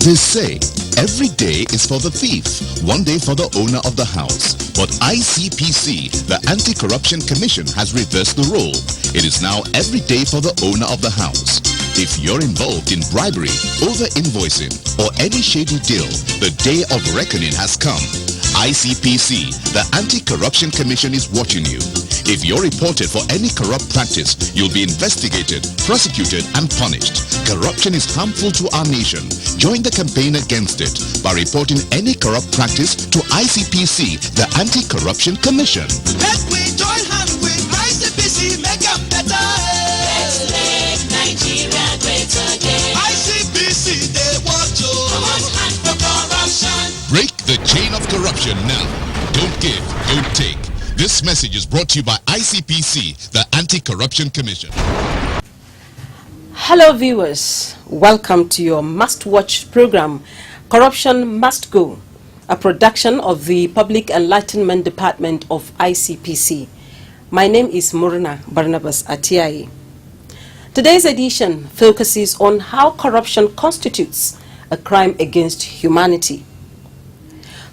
They say every day is for the thief, one day for the owner of the house. But ICPC, the Anti-Corruption Commission, has reversed the role. It is now every day for the owner of the house. If you're involved in bribery, over-invoicing, or any shady deal, the day of reckoning has come. ICPC, the Anti-Corruption Commission, is watching you. If you're reported for any corrupt practice, you'll be investigated, prosecuted, and punished. Corruption is harmful to our nation. Join the campaign against it by reporting any corrupt practice to ICPC, the Anti-Corruption Commission. Let we join hands with ICPC, make them better. Let's make Nigeria great again. ICPC, they want to. One hand for corruption. Break the chain of corruption now. Don't give, don't take. This message is brought to you by ICPC, the Anti-Corruption Commission. Hello viewers, welcome to your must-watch program, Corruption Must Go, a production of the Public Enlightenment Department of ICPC. My name is Murna Barnabas Atiai. Today's edition focuses on how corruption constitutes a crime against humanity.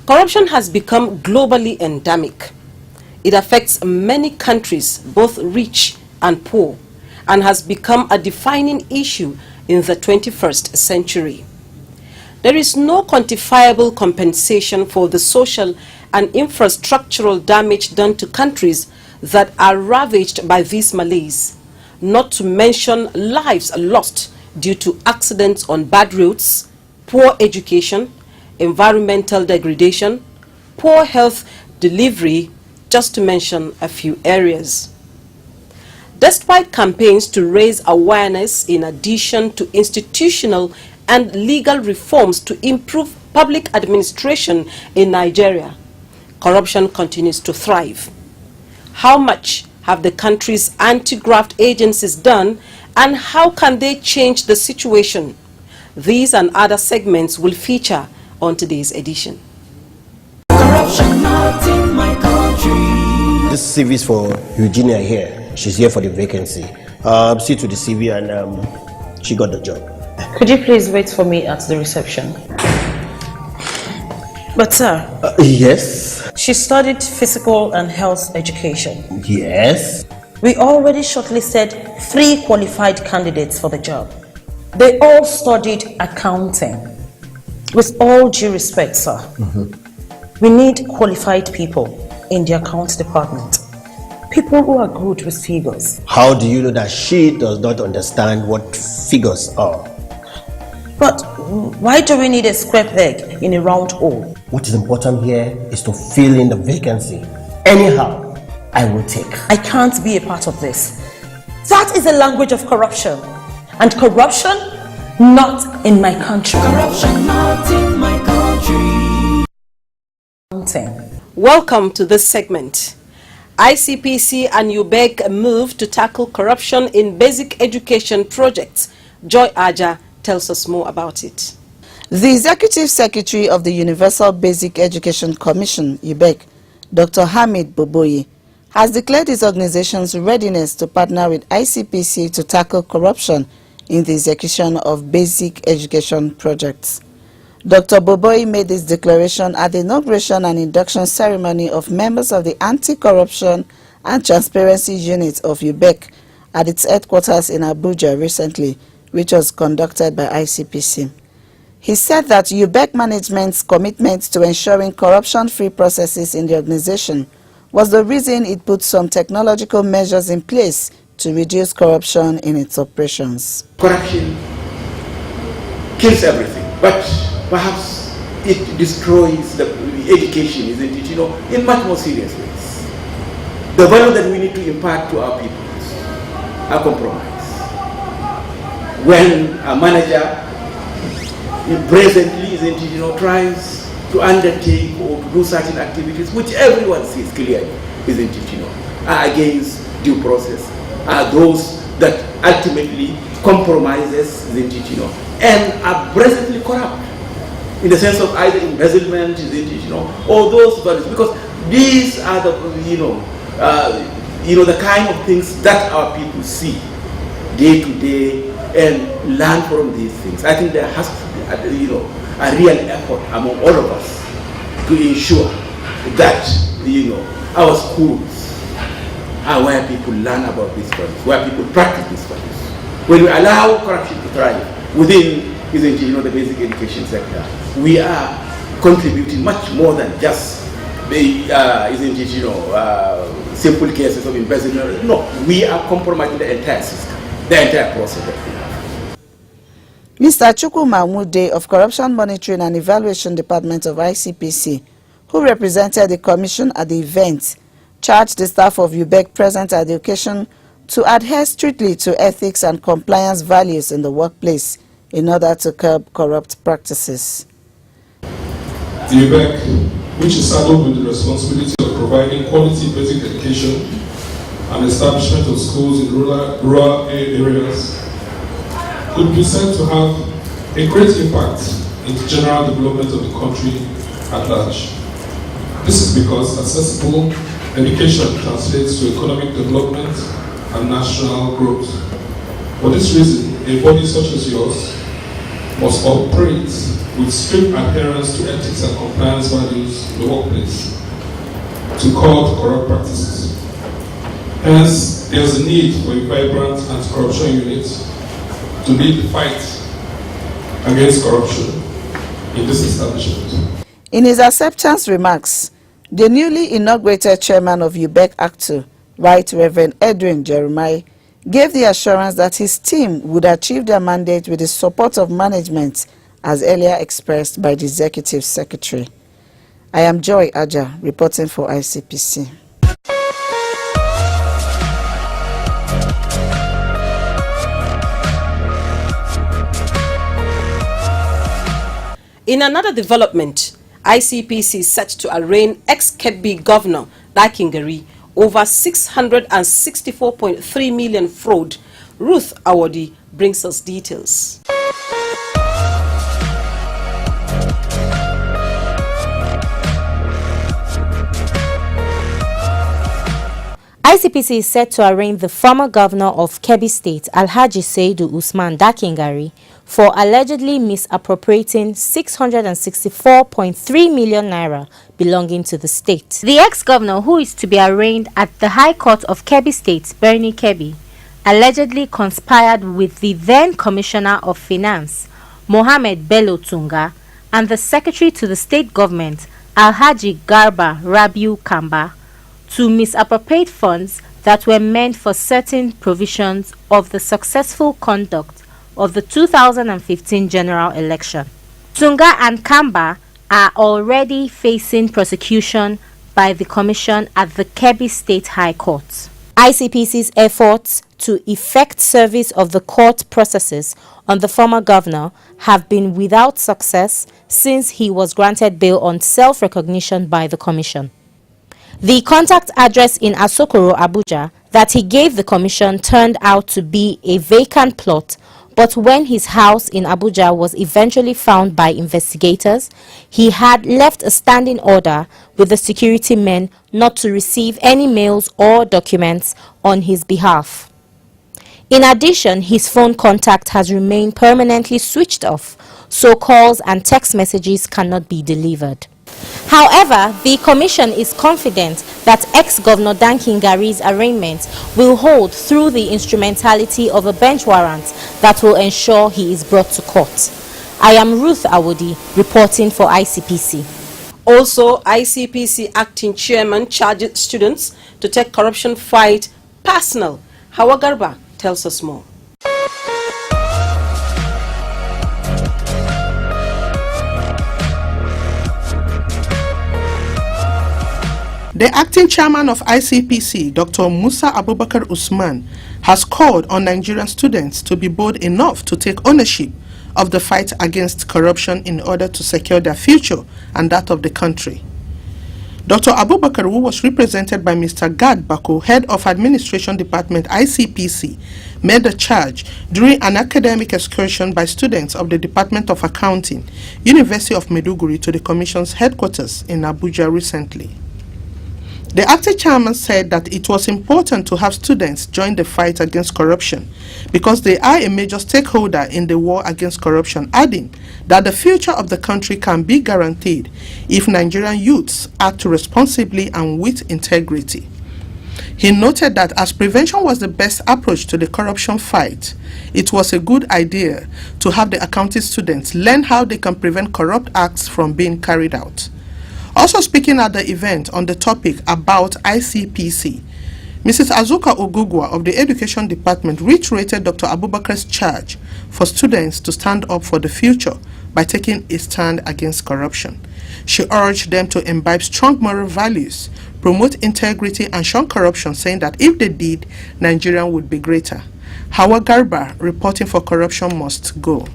Corruption has become globally endemic. It affects many countries, both rich and poor, and has become a defining issue in the 21st century. There is no quantifiable compensation for the social and infrastructural damage done to countries that are ravaged by this malaise, not to mention lives lost due to accidents on bad roads, poor education, environmental degradation, poor health delivery, just to mention a few areas. Despite campaigns to raise awareness in addition to institutional and legal reforms to improve public administration in Nigeria, corruption continues to thrive. How much have the country's anti-graft agencies done, and how can they change the situation? These and other segments will feature on today's edition. Corruption not in my country. This CV is for Eugenia here. She's here for the vacancy. See to the CV and she got the job. Could you please wait for me at the reception? But sir. Yes. She studied physical and health education. Yes. We already shortlisted 3 qualified candidates for the job. They all studied accounting. With all due respect, sir, we need qualified people in the accounts department. People who are good with figures. How do you know that she does not understand what figures are? But why do we need a square peg in a round hole? What is important here is to fill in the vacancy. Anyhow, I will take. I can't be a part of this. That is a language of corruption. And corruption, not in my country. Corruption not in my country. Welcome to this segment. ICPC and UBEC move to tackle corruption in basic education projects. Joy Aja tells us more about it. The Executive Secretary of the Universal Basic Education Commission, UBEC, Dr. Hamid Boboyi, has declared his organization's readiness to partner with ICPC to tackle corruption in the execution of basic education projects. Dr. Boboyi made this declaration at the inauguration and induction ceremony of members of the Anti-Corruption and Transparency Unit of UBEC at its headquarters in Abuja recently, which was conducted by ICPC. He said that UBEC management's commitment to ensuring corruption-free processes in the organization was the reason it put some technological measures in place to reduce corruption in its operations. Corruption kills everything, but perhaps it destroys the education, isn't it? In much more serious ways. The value that we need to impart to our people are compromised. When a manager presently, isn't it, tries to undertake or to do certain activities which everyone sees clearly, isn't it, are against due process, are those that ultimately compromises, isn't it, and are presently corrupt in the sense of either embezzlement, isn't it, or those values, because these are the, the kind of things that our people see day to day and learn from these things. I think there has to be, a real effort among all of us to ensure that, our schools are where people learn about these values, where people practice these values. When we allow corruption to thrive within, the basic education sector, we are contributing much more than just the, simple cases of embezzlement. No, we are compromising the entire system, the entire process that we have. Mr. Chukwu Mahmude of Corruption Monitoring and Evaluation Department of ICPC, who represented the Commission at the event, charged the staff of UBEC present at the occasion to adhere strictly to ethics and compliance values in the workplace in order to curb corrupt practices. The UBEC, which is saddled with the responsibility of providing quality basic education and establishment of schools in rural areas, could be said to have a great impact in the general development of the country at large. This is because accessible education translates to economic development and national growth. For this reason, a body such as yours must operate with strict adherence to ethics and compliance values in the workplace to curb corrupt practices. Hence, there is a need for a vibrant anti-corruption unit to lead the fight against corruption in this establishment. In his acceptance remarks, the newly inaugurated chairman of UBEC ACTU, Right Reverend Edwin Jeremiah, gave the assurance that his team would achieve their mandate with the support of management, as earlier expressed by the Executive Secretary. I am Joy Aja, reporting for ICPC. In another development, ICPC is set to arraign ex-Kebbi Governor Dakingari over 664.3 million fraud. Ruth Awodi brings us details. ICPC is set to arraign the former governor of Kebbi State, Alhaji Seidu Usman Dakingari, for allegedly misappropriating 664.3 million naira belonging to the state. The ex-governor, who is to be arraigned at the High Court of Kebbi State, Bernie Kebbi, allegedly conspired with the then Commissioner of Finance, Mohammed Bello Tunga, and the Secretary to the State Government, Alhaji Garba Rabiu Kamba, to misappropriate funds that were meant for certain provisions of the successful conduct of the 2015 general election. Tunga and Kamba are already facing prosecution by the Commission at the Kebbi State High Court. ICPC's efforts to effect service of the court processes on the former governor have been without success since he was granted bail on self-recognition by the Commission. The contact address in Asokoro, Abuja, that he gave the Commission turned out to be a vacant plot, but when his house in Abuja was eventually found by investigators, he had left a standing order with the security men not to receive any mails or documents on his behalf. In addition, his phone contact has remained permanently switched off, so calls and text messages cannot be delivered. However, the Commission is confident that ex-Governor Dakingari's arraignment will hold through the instrumentality of a bench warrant that will ensure he is brought to court. I am Ruth Awodi, reporting for ICPC. Also, ICPC acting chairman charged students to take corruption fight personal. Hawa Garba tells us more. The acting chairman of ICPC, Dr. Musa Abubakar Usman, has called on Nigerian students to be bold enough to take ownership of the fight against corruption in order to secure their future and that of the country. Dr. Abubakar, who was represented by Mr. Gad Bako, head of Administration Department ICPC, made the charge during an academic excursion by students of the Department of Accounting, University of Maiduguri, to the Commission's headquarters in Abuja recently. The acting chairman said that it was important to have students join the fight against corruption because they are a major stakeholder in the war against corruption, adding that the future of the country can be guaranteed if Nigerian youths act responsibly and with integrity. He noted that as prevention was the best approach to the corruption fight, it was a good idea to have the accounting students learn how they can prevent corrupt acts from being carried out. Also speaking at the event on the topic about ICPC, Mrs. Azuka Ogugwa of the Education Department reiterated Dr. Abubakar's charge for students to stand up for the future by taking a stand against corruption. She urged them to imbibe strong moral values, promote integrity and shun corruption, saying that if they did, Nigeria would be greater. Hawa Garba, reporting for Corruption Must Go.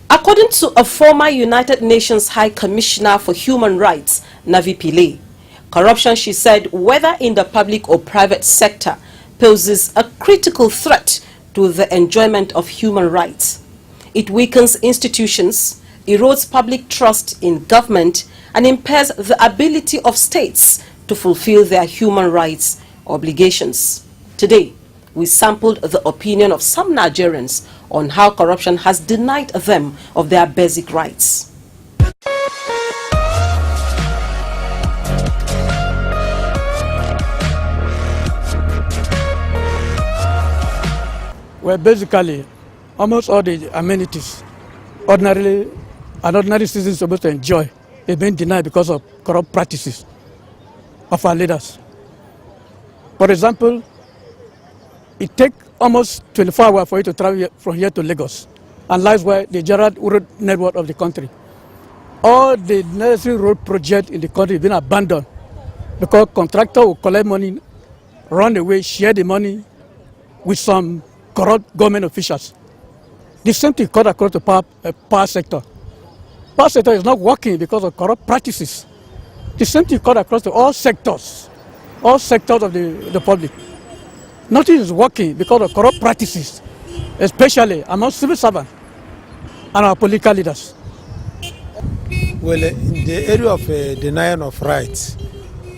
According to a former United Nations High Commissioner for Human Rights, Navi Pillay, corruption, she said, whether in the public or private sector, poses a critical threat to the enjoyment of human rights. It weakens institutions, erodes public trust in government, and impairs the ability of states to fulfill their human rights obligations. Today, we sampled the opinion of some Nigerians on how corruption has denied them of their basic rights. Well, basically, almost all the amenities ordinary citizens are supposed to enjoy are being denied because of corrupt practices of our leaders. For example, it takes almost 24 hours for you to travel from here to Lagos, and lies where the general road network of the country. All the necessary road projects in the country have been abandoned because contractor will collect money, run away, share the money with some corrupt government officials. The same thing cut across the power sector. Power sector is not working because of corrupt practices. The same thing cut across all sectors of the public. Nothing is working because of corrupt practices, especially among civil servants and our political leaders. Well, in the area of denying of rights,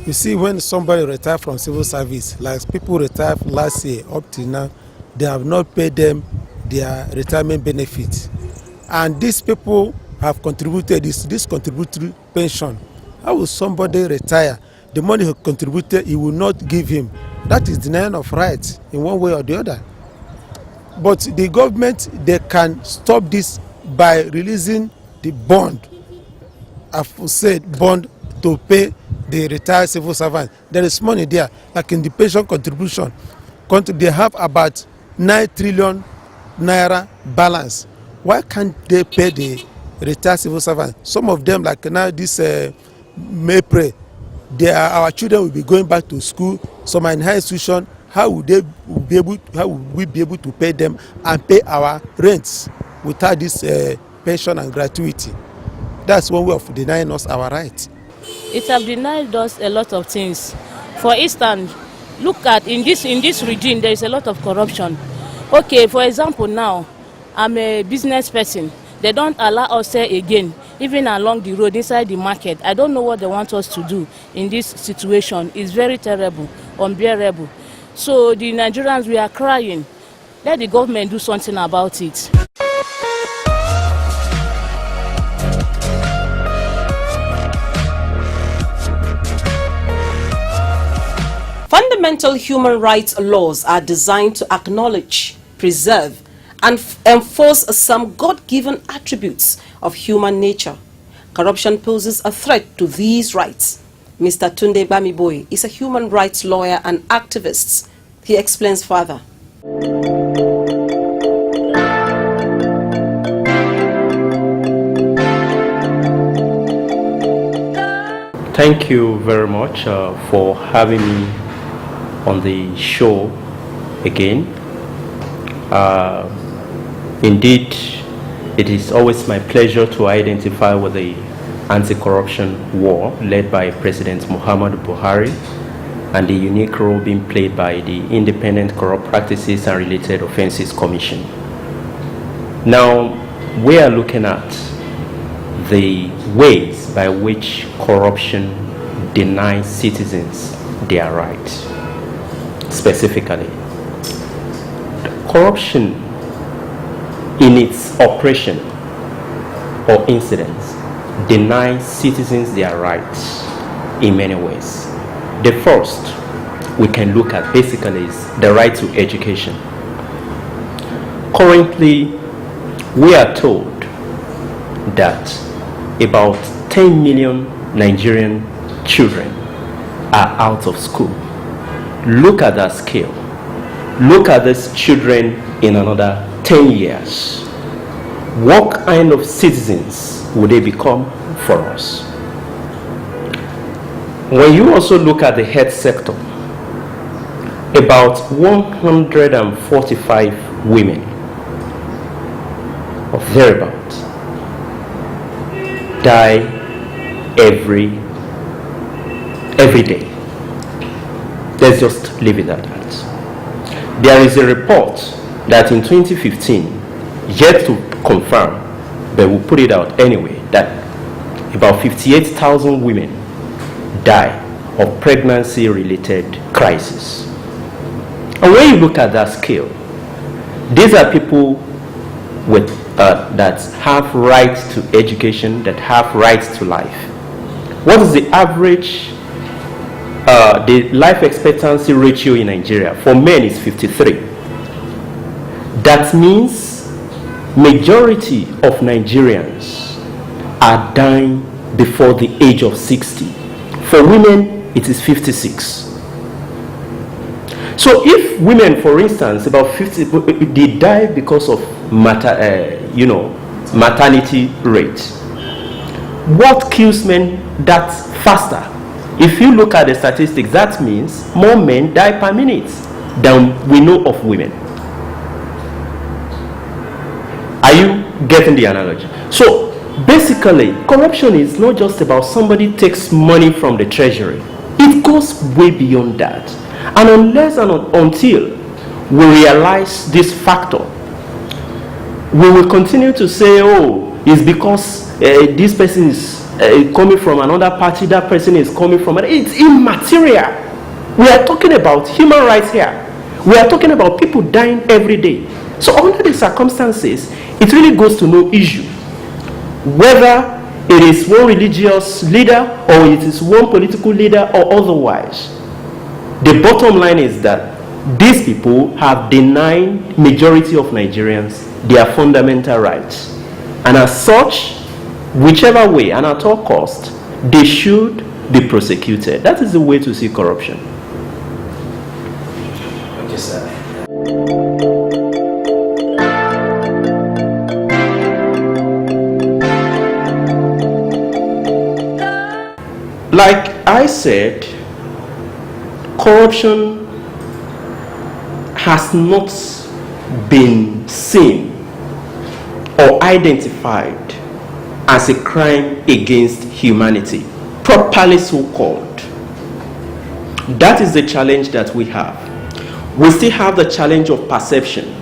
you see when somebody retired from civil service, like people retired last year up till now, they have not paid them their retirement benefits. And these people have contributed this contributory pension. How will somebody retire? The money he contributed, he will not give him. That is denying of rights in one way or the other. But the government, they can stop this by releasing the bond. I've said bond to pay the retired civil servant. There is money there, like in the pension contribution. They have about 9 trillion naira balance. Why can't they pay the retired civil servant? Some of them, like now this May-Pray, our children will be going back to school. Some are in high institution. How will we be able to pay them and pay our rents without this pension and gratuity? That's one way of denying us our rights. It has denied us a lot of things. For instance, look at in this region there is a lot of corruption. Okay, for example, now I'm a business person. They don't allow us there again, even along the road inside the market. I don't know what they want us to do in this situation. It's very terrible, unbearable. So the Nigerians, we are crying. Let the government do something about it. Fundamental human rights laws are designed to acknowledge, preserve, and enforce some God-given attributes of human nature. Corruption poses a threat to these rights. Mr. Tunde Bamiboye is a human rights lawyer and activist. He explains further. Thank you very much for having me on the show again. Indeed, it is always my pleasure to identify with the anti-corruption war led by President Muhammadu Buhari and the unique role being played by the Independent Corrupt Practices and Related Offences Commission. Now, we are looking at the ways by which corruption denies citizens their rights. Specifically, corruption in its operation or incidents denies citizens their rights in many ways. The first we can look at basically is the right to education. Currently, we are told that about 10 million Nigerian children are out of school. Look at that scale. Look at these children in another 10 years. What kind of citizens will they become for us? When you also look at the health sector, about 145 women or thereabout die every day. Let's just leave it at that. There is a report that in 2015, yet to confirm, but we'll put it out anyway, that about 58,000 women die of pregnancy-related crisis. And when you look at that scale, these are people with that have rights to education, that have rights to life. What is the average, the life expectancy ratio in Nigeria? For men is 53. That means majority of Nigerians are dying before the age of 60. For women, it is 56. So if women, for instance, about 50, they die because of maternity rate, what kills men that faster? If you look at the statistics, that means more men die per minute than we know of women. Are you getting the analogy? So basically, corruption is not just about somebody takes money from the treasury. It goes way beyond that. And unless and until we realize this factor, we will continue to say, oh, it's because this person is coming from another party, that person is coming from another. It's immaterial. We are talking about human rights here. We are talking about people dying every day. So under the circumstances, it really goes to no issue whether it is one religious leader or it is one political leader or otherwise. The bottom line is that these people have denied majority of Nigerians their fundamental rights. And as such, whichever way and at all cost, they should be prosecuted. That is the way to see corruption. Okay, sir. Like I said, corruption has not been seen or identified as a crime against humanity, properly so called. That is the challenge that we have. We still have the challenge of perception.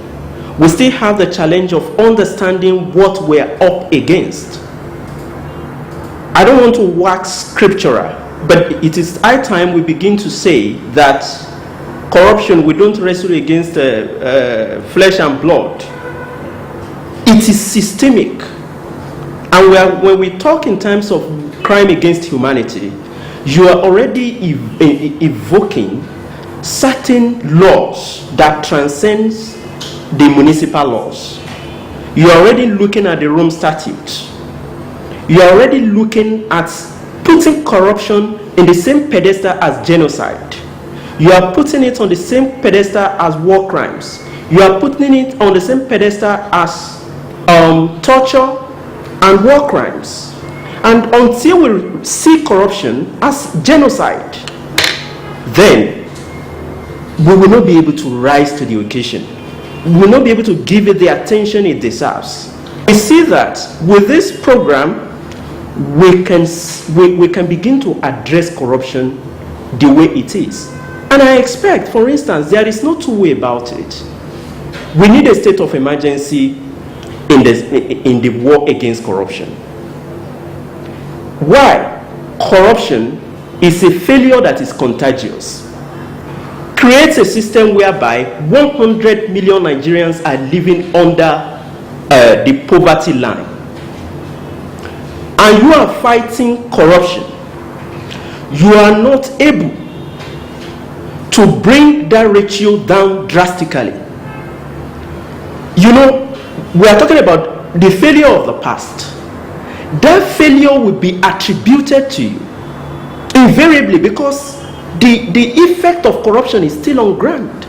We still have the challenge of understanding what we're up against. I don't want to wax scriptural, but it is high time we begin to say that corruption, we don't wrestle against flesh and blood. It is systemic. And when we talk in terms of crime against humanity, you are already evoking certain laws that transcends the municipal laws. You are already looking at the Rome Statute. You are already looking at putting corruption in the same pedestal as genocide. You are putting it on the same pedestal as war crimes. You are putting it on the same pedestal as torture and war crimes. And until we see corruption as genocide, then we will not be able to rise to the occasion. We will not be able to give it the attention it deserves. We see that with this program, we can begin to address corruption the way it is. And I expect, for instance, there is no two way about it. We need a state of emergency in the war against corruption. Why? Corruption is a failure that is contagious. Creates a system whereby 100 million Nigerians are living under the poverty line. And you are fighting corruption. You are not able to bring that ratio down drastically. You know, we are talking about the failure of the past. That failure will be attributed to you invariably, because the effect of corruption is still on ground.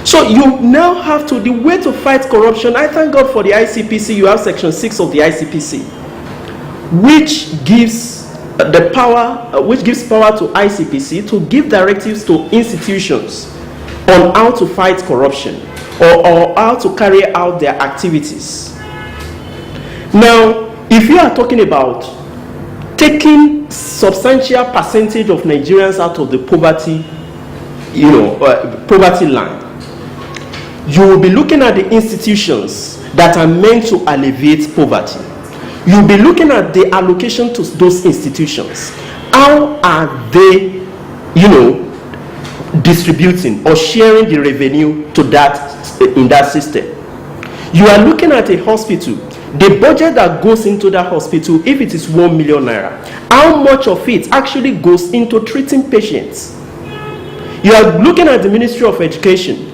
So you now have to, the way to fight corruption, I thank God for the ICPC. You have section 6 of the ICPC, which gives the power, to ICPC to give directives to institutions on how to fight corruption or how to carry out their activities. Now, if you are talking about taking substantial percentage of Nigerians out of the poverty, poverty line, you will be looking at the institutions that are meant to alleviate poverty. You'll be looking at the allocation to those institutions. How are they, distributing or sharing the revenue to that in that system? You are looking at a hospital. The budget that goes into that hospital, if it is 1 million naira, how much of it actually goes into treating patients? You are looking at the Ministry of Education.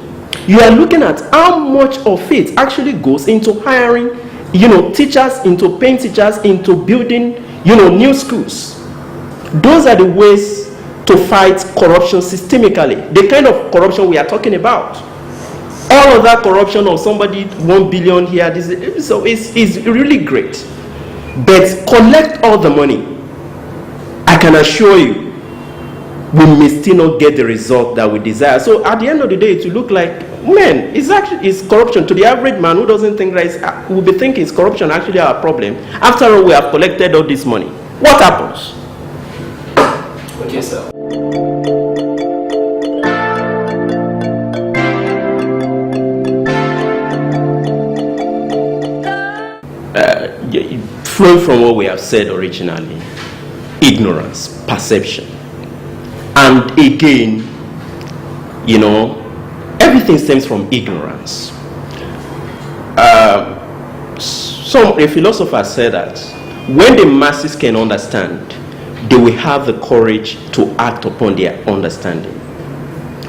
You are looking at how much of it actually goes into hiring, teachers, into paying teachers, into building, new schools. Those are the ways to fight corruption systemically. The kind of corruption we are talking about. All of that corruption of somebody 1 billion here, so it's really great. But collect all the money. I can assure you, we may still not get the result that we desire. So at the end of the day, it will look like, man, it's corruption. To the average man who doesn't think that, will be thinking it's corruption actually our problem. After all, we have collected all this money. What happens? Okay, sir. Flowing from what we have said originally, ignorance, perception. And again, everything stems from ignorance. A philosopher said that when the masses can understand, they will have the courage to act upon their understanding.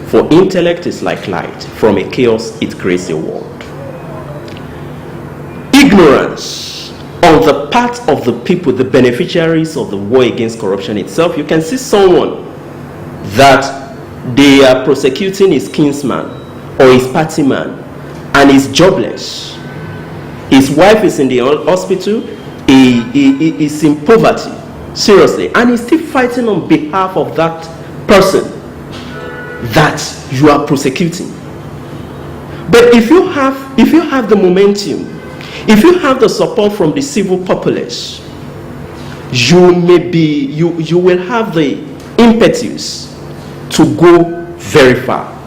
For intellect is like light. From a chaos, it creates a world. Ignorance on the part of the people, the beneficiaries of the war against corruption itself. You can see someone that they are prosecuting his kinsman or his party man and is jobless. His wife is in the hospital, he is in poverty, seriously, and he's still fighting on behalf of that person that you are prosecuting. But if you have the momentum, if you have the support from the civil populace, you will have the impetus to go very far.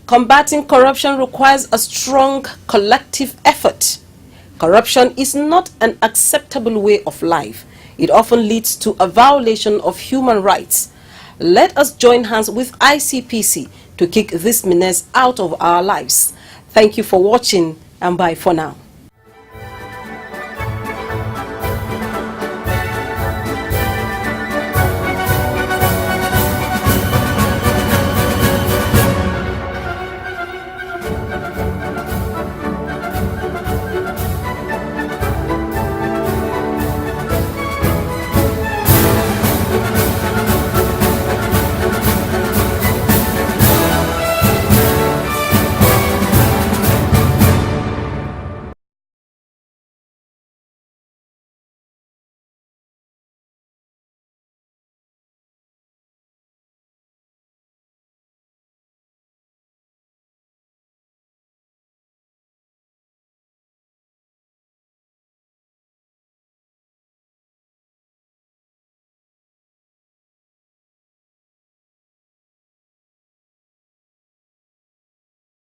Combating corruption requires a strong collective effort. Corruption is not an acceptable way of life. It often leads to a violation of human rights. Let us join hands with ICPC to kick this menace out of our lives. Thank you for watching, and bye for now.